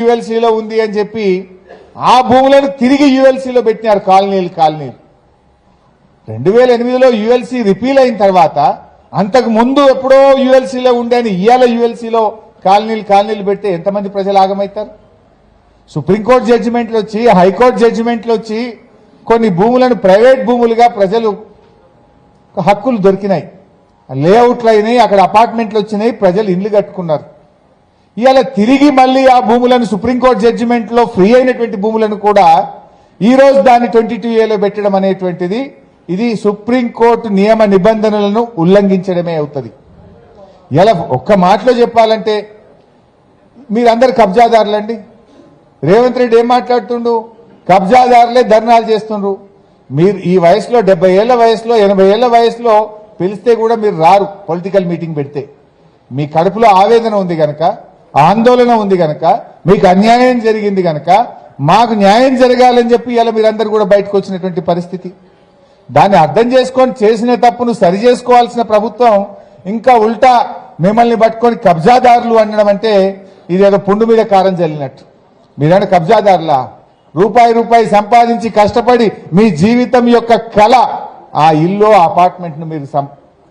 యుఎల్సీలో ఉంది అని చెప్పి ఆ భూములను తిరిగి యుఎల్సీలో పెట్టినారు. కాలనీలు 2008లో యుఎల్సీ రిపీల్ అయిన తర్వాత అంతకు ముందు ఎప్పుడో యుఎల్సీలో ఉండే అని ఇవాళ యుఎల్సీలో కాలనీలు పెడితే ఎంతమంది ప్రజలు ఆగమవుతారు? సుప్రీంకోర్టు జడ్జిమెంట్లు వచ్చి, హైకోర్టు జడ్జిమెంట్లు వచ్చి కొన్ని భూములను ప్రైవేట్ భూములుగా ప్రజలు హక్కులు దొరికినాయి, లేఅవుట్లు అయినాయి, అక్కడ అపార్ట్మెంట్లు వచ్చినాయి, ప్రజలు ఇండ్లు కట్టుకున్నారు. ఇవాళ తిరిగి మళ్ళీ ఆ భూములను సుప్రీంకోర్టు జడ్జిమెంట్లో ఫ్రీ అయినటువంటి భూములను కూడా ఈ రోజు దాన్ని 22A పెట్టడం అనేటువంటిది ఇది సుప్రీంకోర్టు నియమ నిబంధనలను ఉల్లంఘించడమే అవుతుంది. ఇలా ఒక్క మాటలో చెప్పాలంటే మీరందరు కబ్జాదారులండి. రేవంత్ రెడ్డి ఏం మాట్లాడుతుండు? కబ్జాదారులే ధర్నాలు చేస్తుండ్రు. మీరు ఈ వయసులో 70 ఏళ్ల వయసులో 80 ఏళ్ల వయసులో పిలిస్తే కూడా మీరు రారు. పొలిటికల్ మీటింగ్ పెడితే మీ కడుపులో ఆవేదన ఉంది గనక, ఆందోళన ఉంది గనక, మీకు అన్యాయం జరిగింది గనక మాకు న్యాయం జరగాలని చెప్పి ఇలా మీరందరూ కూడా బయటకు వచ్చినటువంటి పరిస్థితి. దాన్ని అర్థం చేసుకొని చేసిన తప్పును సరి చేసుకోవాల్సిన ప్రభుత్వం ఇంకా ఉల్టా మిమ్మల్ని పట్టుకొని కబ్జాదారులు అనడం అంటే ఇదేదో పుండు మీద కారం చల్లినట్టు. మీరైనా కబ్జాదారులా? రూపాయి సంపాదించి కష్టపడి మీ జీవితం యొక్క కళ ఆ ఇల్లు అపార్ట్మెంట్ను మీరు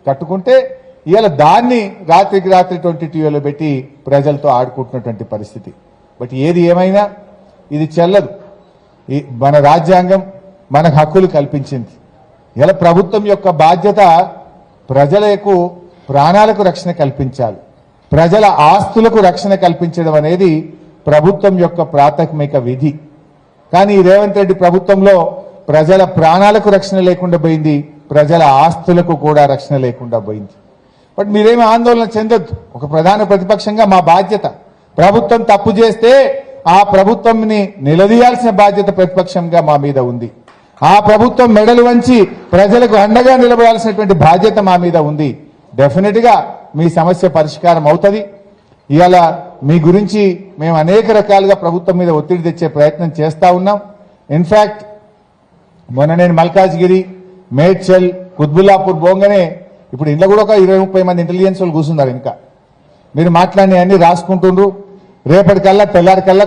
కట్టుకుంటే ఇవాళ దాన్ని రాత్రికి రాత్రి 22A పెట్టి ప్రజలతో ఆడుకుంటున్నటువంటి పరిస్థితి. బట్ ఏది ఏమైనా ఇది చెల్లదు. మన రాజ్యాంగం మనకు హక్కులు కల్పించింది. ఇలా ప్రభుత్వం యొక్క బాధ్యత ప్రజలకు ప్రాణాలకు రక్షణ కల్పించాలి, ప్రజల ఆస్తులకు రక్షణ కల్పించడం అనేది ప్రభుత్వం యొక్క ప్రాథమిక విధి. కానీ రేవంత్ రెడ్డి ప్రభుత్వంలో ప్రజల ప్రాణాలకు రక్షణ లేకుండా పోయింది, ప్రజల ఆస్తులకు కూడా రక్షణ లేకుండా పోయింది. బట్ మీరేమీ ఆందోళన చెందొద్దు. ఒక ప్రధాన ప్రతిపక్షంగా మా బాధ్యత, ప్రభుత్వం తప్పు చేస్తే ఆ ప్రభుత్వంని నిలదీయాల్సిన బాధ్యత ప్రతిపక్షంగా మా మీద ఉంది. ఆ ప్రభుత్వం మెడలు వంచి ప్రజలకు అండగా నిలబడాల్సినటువంటి బాధ్యత మా మీద ఉంది. డెఫినెట్ గా మీ సమస్య పరిష్కారం అవుతుంది. ఇవాళ మీ గురించి మేము అనేక రకాలుగా ప్రభుత్వం మీద ఒత్తిడి తెచ్చే ప్రయత్నం చేస్తా ఉన్నాం. ఇన్ఫాక్ట్ మొన్న నేను మల్కాజ్గిరి, మేడ్చల్, కుత్బుల్లాపూర్ పోగానే ఇప్పుడు ఇంట్లో కూడా ఒక 20-30 మంది ఇంటెలిజెన్స్ వాళ్ళు కూర్చున్నారు. ఇంకా మీరు మాట్లాడిన అన్ని రాసుకుంటుండ్రు. రేపటికల్లా తెల్లారికల్లా